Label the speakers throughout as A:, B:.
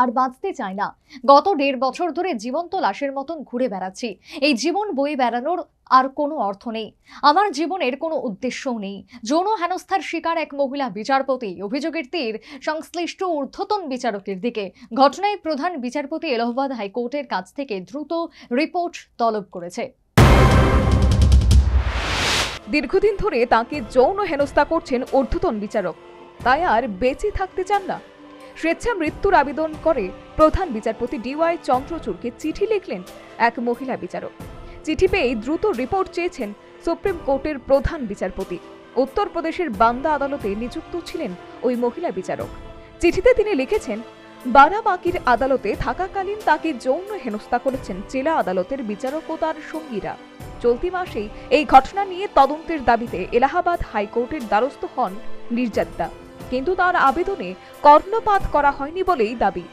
A: আর বাঁচতে চায় না। গত 1.5 বছর ধরে জীবন্ত লাশের মতন ঘুরে বেড়াচ্ছি। এই জীবন বয়ে বেড়ানোর আর কোনো অর্থ নেই। আমার জীবনের কোনো উদ্দেশ্যও নেই। যৌন হেনস্থার শিকার এক মহিলা বিচারপতি। অভিযোগের তীর সংশ্লিষ্ট ঊর্ধ্বতন বিচারকের দিকে। ঘটনায় প্রধান বিচারপতি এলাহাবাদ হাইকোর্টের কাছ থেকে দ্রুত রিপোর্ট তলব করেছে।
B: দীর্ঘদিন ধরে তাকে যৌন হেনস্থা করছেন ঊর্ধ্বতন বিচারক, তাই আর বেঁচে থাকতে চান না। স্বেচ্ছা মৃত্যুর আবেদন করে প্রধান বিচারপতি DY চন্দ্রচূড়কে চিঠি লিখলেন এক মহিলা বিচারক। চিঠি পেয়ে দ্রুত রিপোর্ট চেয়েছেন সুপ্রিম কোর্টের প্রধান বিচারপতি। উত্তরপ্রদেশের বান্দা আদালতে নিযুক্ত ছিলেন ওই মহিলা বিচারক। চিঠিতে তিনি লিখেছেন, বারাবাঁকির আদালতে থাকাকালীন তাকে যৌন হেনস্থা করেছেন জেলা আদালতের বিচারক ও তার সঙ্গীরা। চলতি মাসেই এই ঘটনা নিয়ে তদন্তের দাবিতে এলাহাবাদ হাইকোর্টের দ্বারস্থ হন নির্যাতিতা, কিন্তু তার আবেদনে কর্ণপাত করা হয়নি বলেই দাবি।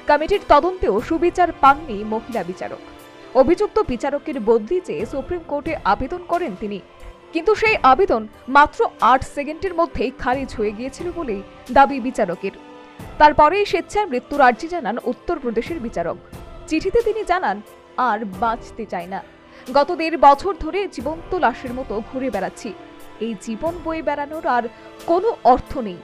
B: কমিটির তদন্তেও সুবিচার পাননি মহিলা বিচারক। অভিযুক্ত বিচারকের বদলি চেয়ে সুপ্রিম কোর্টে আবেদন করেন তিনি, কিন্তু সেই আবেদন মাত্র 8 সেকেন্ডের মধ্যেই খারিজ হয়ে গিয়েছিল বলেই দাবি বিচারকের। তারপরেই স্বেচ্ছায় মৃত্যুর আর্জি জানান উত্তরপ্রদেশের বিচারক। চিঠিতে তিনি জানান, আর বাঁচতে চায় না। গত 1.5 বছর ধরে জীবন্ত লাশের মতো ঘুরে বেড়াচ্ছি। এই জীবন বয়ে বেড়ানোর আর কোনো অর্থ নেই।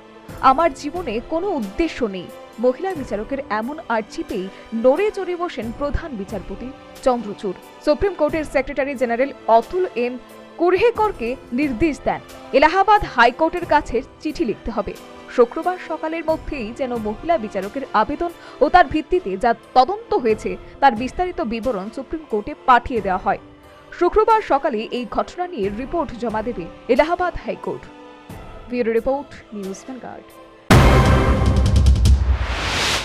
B: আমার জীবনে কোনো উদ্দেশ্য নেই। মহিলা বিচারকের এমন আর্জি পেয়ে নড়ে চড়ে বসেন প্রধান বিচারপতি চন্দ্রচূড়। সুপ্রিম কোর্টের সেক্রেটারি জেনারেল অতুল এম কুরহেকরকে নির্দেশ দেন এলাহাবাদ হাইকোর্টের কাছে চিঠি লিখতে হবে। শুক্রবার সকালের মধ্যেই যেন মহিলা বিচারকের আবেদন ও তার ভিত্তিতে যা তদন্ত হয়েছে তার বিস্তারিত বিবরণ সুপ্রিম কোর্টে পাঠিয়ে দেওয়া হয়। শুক্রবার সকালে এই ঘটনা নিয়ে রিপোর্ট জমা দেবে Allahabad high court. Bureau report, news vanguard.